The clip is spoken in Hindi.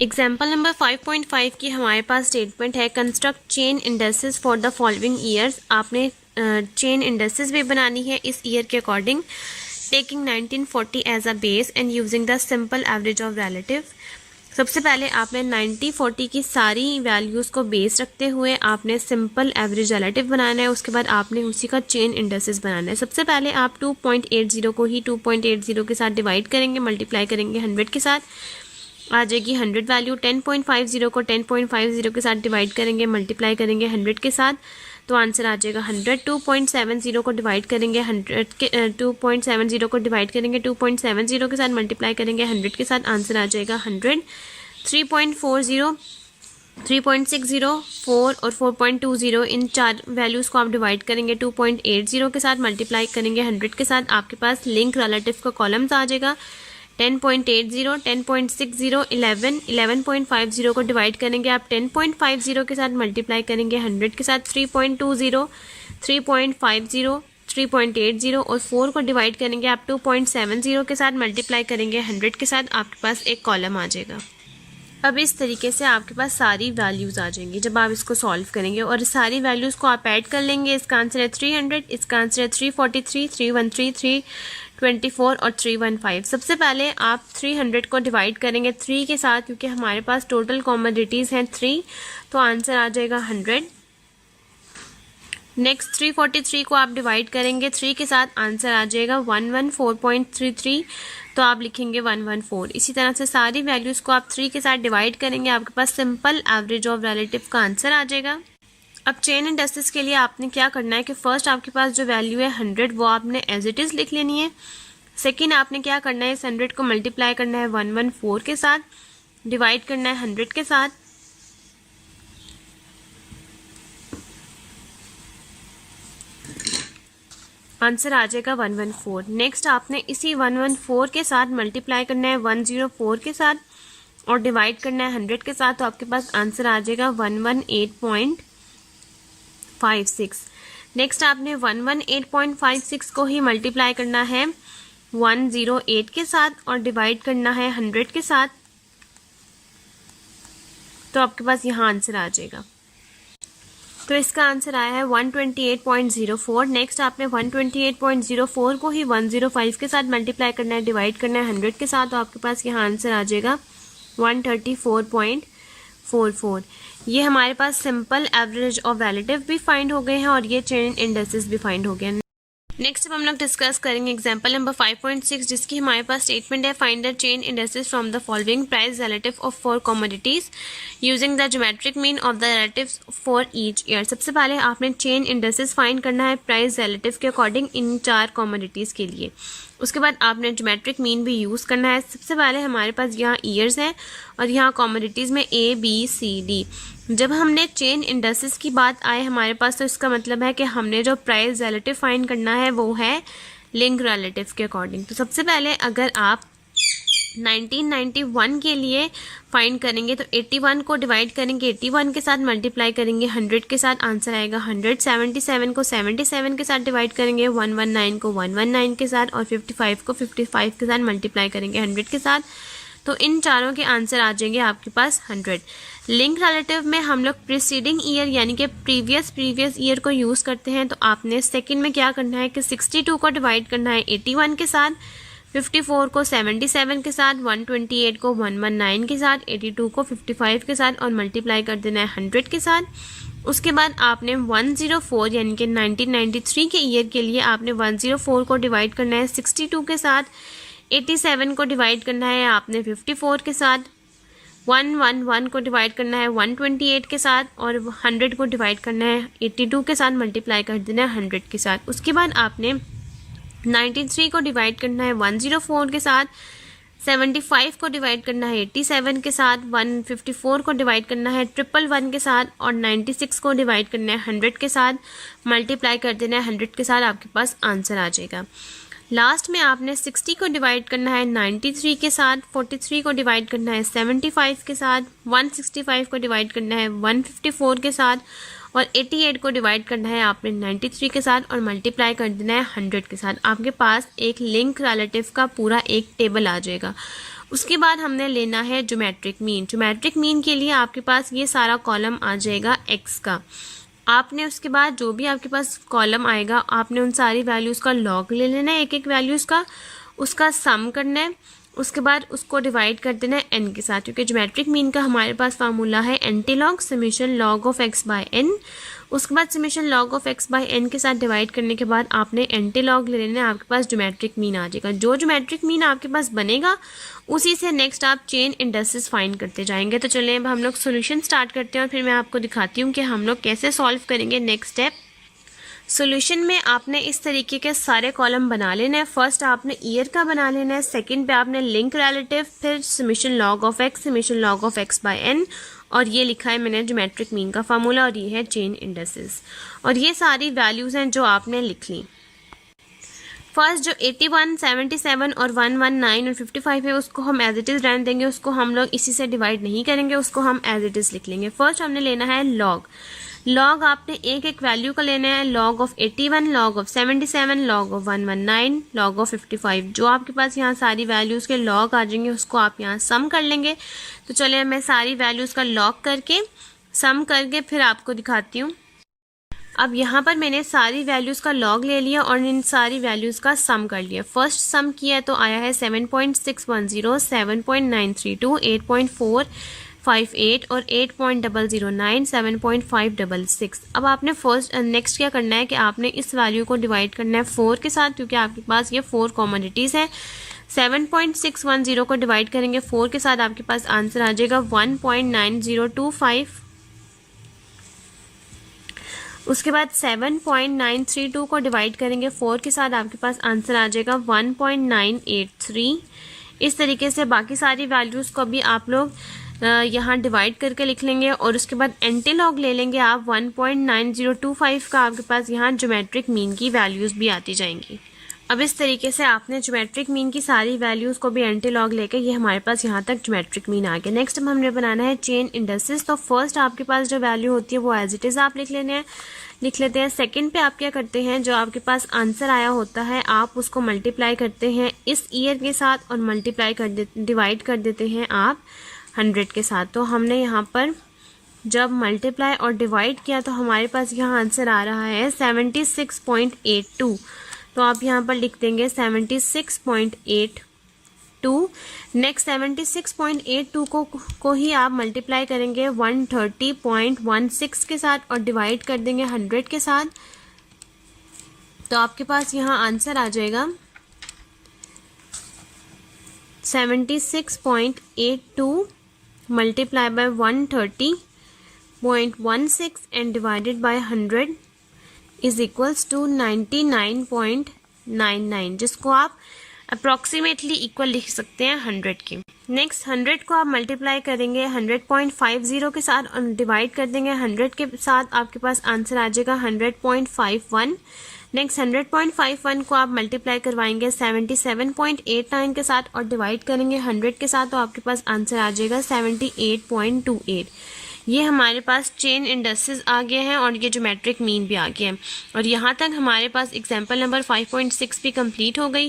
एग्जाम्पल नंबर 5.5 की हमारे पास स्टेटमेंट है, construct chain indexes for the following years. आपने चेन इंडेक्सेस भी बनानी है इस ईयर के according, taking 1940 as a base and using the simple average of relative. सबसे पहले आपने 90-40 की सारी वैल्यूज़ को बेस रखते हुए आपने सिंपल एवरेज रिलेटिव बनाना है। उसके बाद आपने उसी का चेन इंडेक्सेस बनाना है। सबसे पहले आप 2.80 को ही 2.80 के साथ डिवाइड करेंगे, मल्टीप्लाई करेंगे 100 के साथ, आ जाएगी 100 वैल्यू। 10.50 को 10.50 के साथ डिवाइड करेंगे, मल्टीप्लाई करेंगे 100 के साथ, तो आंसर आ जाएगा 100। 2.70 को डिवाइड करेंगे 100 के 2.70 को डिवाइड करेंगे 2.70 के साथ, मल्टीप्लाई करेंगे 100 के साथ, आंसर आ जाएगा 100। 3.40, 3.60, 4 और 4.20, इन चार वैल्यूज़ को आप डिवाइड करेंगे 2.80 के साथ, मल्टीप्लाई करेंगे 100 के साथ, आपके पास लिंक रिलेटिव का कॉलम्स आ जाएगा। 10.80, 10.60, 11, 11.50 को डिवाइड करेंगे आप 10.50 के साथ, मल्टीप्लाई करेंगे 100 के साथ। 3.20, 3.50, 3.80 और 4 को डिवाइड करेंगे आप 2.70 के साथ, मल्टीप्लाई करेंगे 100 के साथ, आपके पास एक कॉलम आ जाएगा। अब इस तरीके से आपके पास सारी वैल्यूज़ आ जाएंगी जब आप इसको सॉल्व करेंगे, और सारी वैल्यूज़ को आप ऐड कर लेंगे। इसका आंसर है 300, इसका आंसर है 343, 313, 324 और 315। सबसे पहले आप 300 को डिवाइड करेंगे 3 के साथ, क्योंकि हमारे पास टोटल कॉमोडिटीज़ हैं 3, तो आंसर आ जाएगा 100। नेक्स्ट 343 को आप डिवाइड करेंगे 3 के साथ, आंसर आ जाएगा 114.33, तो आप लिखेंगे 114। इसी तरह से सारी वैल्यूज़ को आप 3 के साथ डिवाइड करेंगे, आपके पास सिंपल एवरेज ऑफ रिलेटिव का आंसर आ जाएगा। अब चेन इंडेक्सेस के लिए आपने क्या करना है कि फर्स्ट आपके पास जो वैल्यू है 100 वो आपने एज इट इज़ लिख लेनी है। सेकेंड आपने क्या करना है, इस 100 को मल्टीप्लाई करना है 114 के साथ, डिवाइड करना है 100 के साथ, आंसर आ जाएगा 114। नेक्स्ट आपने इसी 114 के साथ मल्टीप्लाई करना है 104 के साथ और डिवाइड करना है 100 के साथ, तो आपके पास आंसर आ जाएगा 118.56। नेक्स्ट आपने 118.56 को ही मल्टीप्लाई करना है 108 के साथ और डिवाइड करना है 100 के साथ, तो आपके पास यहाँ आंसर आ जाएगा। तो इसका आंसर आया है 128.04। नेक्स्ट आपने 128.04 को ही 105 के साथ मल्टीप्लाई करना है, डिवाइड करना है 100 के साथ, तो आपके पास यहाँ आंसर आ जाएगा 134.44। ये हमारे पास सिंपल एवरेज ऑफ रिलेटिव भी फाइंड हो गए हैं और ये चेन इंडेक्सेस भी फाइंड हो गए हैं। नेक्स्ट अब हम लोग डिस्कस करेंगे एग्जाम्पल नंबर 5.6, जिसकी हमारे पास स्टेटमेंट है, find the chain indexes from the following price relative of 4 commodities using the geometric mean of the relatives for each year. सबसे पहले आपने चेन इंडेक्सेस फाइंड करना है प्राइस रिलेटिव के अकॉर्डिंग इन 4 कमोडिटीज़ के लिए। उसके बाद आपने ज्योमेट्रिक मीन भी यूज़ करना है। सबसे पहले हमारे पास यहाँ ईयर्स हैं और यहाँ कमोडिटीज़ में A, B, C, D। जब हमने चेन इंडेक्सेस की बात आए हमारे पास, तो इसका मतलब है कि हमने जो प्राइस रिलेटिव फाइंड करना है वो है लिंक रिलेटिव के अकॉर्डिंग। तो सबसे पहले अगर आप 1991 के लिए फाइंड करेंगे तो 81 को डिवाइड करेंगे 81 के साथ, मल्टीप्लाई करेंगे 100 के साथ, आंसर आएगा 100। 77 को 77 के साथ डिवाइड करेंगे, 119 को 119 के साथ और 55 को 55 के साथ मल्टीप्लाई करेंगे 100 के साथ, तो इन चारों के आंसर आ जाएंगे आपके पास 100। लिंक रिलेटिव में हम लोग प्रीसीडिंग ईयर यानी कि प्रीवियस ईयर को यूज़ करते हैं। तो आपने सेकंड में क्या करना है कि 62 को डिवाइड करना है 81 के साथ, 54 को 77 के साथ, 128 को 119 के साथ, 82 को 55 के साथ और मल्टीप्लाई कर देना है 100 के साथ। उसके बाद आपने 104 यानी कि 1993 के ईयर के लिए आपने 104 को डिवाइड करना है 62 के साथ, 87 को डिवाइड करना है आपने 54 के साथ, 111 को डिवाइड करना है 128 के साथ और 100 को डिवाइड करना है 82 के साथ, मल्टीप्लाई कर देना है 100 के साथ। उसके बाद आपने 93 को डिवाइड करना है 104 के साथ, 75 को डिवाइड करना है 87 के साथ, 154 को डिवाइड करना है 111 के साथ और 96 को डिवाइड करना है 100 के साथ, मल्टीप्लाई कर देना है 100 के साथ, आपके पास आंसर आ जाएगा। लास्ट में आपने 60 को डिवाइड करना है 93 के साथ, 43 को डिवाइड करना है 75 के साथ, 165 को डिवाइड करना है 154 के साथ और 88 को डिवाइड करना है आपने 93 के साथ और मल्टीप्लाई कर देना है 100 के साथ। आपके पास एक लिंक रिलेटिव का पूरा एक टेबल आ जाएगा उसके बाद हमने लेना है ज्योमेट्रिक मीन। ज्योमेट्रिक मीन के लिए आपके पास ये सारा कॉलम आ जाएगा x का। आपने उसके बाद जो भी आपके पास कॉलम आएगा आपने उन सारी वैल्यूज़ का लॉग ले लेना है, एक एक वैल्यूज़ का, उसका सम करना है, उसके बाद उसको डिवाइड कर देना है n के साथ, क्योंकि ज्योमेट्रिक मीन का हमारे पास फार्मूला है antilog summation log of x by n। उसके बाद summation log of x by n के साथ डिवाइड करने के बाद आपने एंटीलॉग ले लेना है, आपके पास ज्योमेट्रिक मीन आ जाएगा। जो ज्योमेट्रिक मीन आपके पास बनेगा उसी से नेक्स्ट आप चेन इंडेक्सेस फाइंड करते जाएंगे। तो चलिए अब हम लोग सोल्यूशन स्टार्ट करते हैं और फिर मैं आपको दिखाती हूँ कि हम लोग कैसे सॉल्व करेंगे नेक्स्ट स्टेप। सॉल्यूशन में आपने इस तरीके के सारे कॉलम बना लेना है। फर्स्ट आपने ईयर का बना लेना है, सेकंड पे आपने लिंक रिलेटिव, फिर summation log of x, summation log of x by n, और ये लिखा है मैंने ज्योमेट्रिक मीन का फार्मूला, और ये है चेन इंडेक्सेस, और ये सारी वैल्यूज़ हैं जो आपने लिख ली। फर्स्ट जो 81, 77 और 119 और 55 है उसको हम एज इट इज़ रहने देंगे, उसको हम लोग इसी से डिवाइड नहीं करेंगे, उसको हम एज इट इज़ लिख लेंगे। फर्स्ट हमने लेना है लॉग। लॉग आपने एक एक वैल्यू का लेना है, log of 81, log of 77, log of 119, log of 55। जो आपके पास यहाँ सारी वैल्यूज़ के लॉग आ जाएंगे उसको आप यहाँ सम कर लेंगे। तो चलिए मैं सारी वैल्यूज़ का लॉग करके सम करके फिर आपको दिखाती हूँ। अब यहाँ पर मैंने सारी वैल्यूज़ का लॉग ले लिया और इन सारी वैल्यूज़ का सम कर लिया। फर्स्ट सम किया तो आया है 7.610, 7.932, 8.458 और 8.009, 7.566। अब आपने फर्स्ट नेक्स्ट क्या करना है कि आपने इस वैल्यू को डिवाइड करना है 4 के साथ, क्योंकि आपके पास ये 4 कॉमोडिटीज़ हैं। 7.610 को डिवाइड करेंगे 4 के साथ, आपके पास आंसर आ जाएगा 1.9025। उसके बाद 7.932 को डिवाइड करेंगे 4 के साथ, आपके पास आंसर आ जाएगा 1.983। इस तरीके से बाकी सारी वैल्यूज़ को भी आप लोग यहाँ डिवाइड करके लिख लेंगे, और उसके बाद एंटीलॉग ले लेंगे आप 1.9025 का, आपके पास यहाँ ज्योमेट्रिक मीन की वैल्यूज़ भी आती जाएंगी। अब इस तरीके से आपने ज्योमेट्रिक मीन की सारी वैल्यूज़ को भी एंटीलॉग लेके ये हमारे पास यहाँ तक ज्योमेट्रिक मीन आ गया। नेक्स्ट हमने बनाना है चेन इंडेक्सेस। तो फर्स्ट आपके पास जो वैल्यू होती है वो एज इट इज़ आप लिख लेते हैं। सेकंड पे आप क्या करते हैं, जो आपके पास आंसर आया होता है आप उसको मल्टीप्लाई करते हैं इस ईयर के साथ और मल्टीप्लाई डिवाइड कर देते हैं आप 100 के साथ। तो हमने यहाँ पर जब मल्टीप्लाई और डिवाइड किया तो हमारे पास यहाँ आंसर आ रहा है 76.82। तो आप यहाँ पर लिख देंगे 76.82। नेक्स्ट 76.82 को ही आप मल्टीप्लाई करेंगे 130.16 के साथ और डिवाइड कर देंगे 100 के साथ। तो आपके पास यहाँ आंसर आ जाएगा 76.82 multiply by 130.16 and divided by 100 is equals to 99.99, जिसको आप अप्रॉक्सीमेटली इक्वल लिख सकते हैं 100 के। नेक्स्ट 100 को आप मल्टीप्लाई करेंगे 100.50 के साथ और डिवाइड कर देंगे 100 के साथ, आपके पास आंसर आ जाएगा 100.51। नेक्स्ट 100.51 को आप मल्टीप्लाई करवाएंगे 77.89 के साथ और डिवाइड करेंगे 100 के साथ, तो आपके पास आंसर आ जाएगा 78.28। ये हमारे पास चेन इंडेक्सेस आ गए हैं और ये ज्योमेट्रिक मीन भी आ गए हैं। और यहाँ तक हमारे पास एग्जाम्पल नंबर 5.6 भी कंप्लीट हो गई है।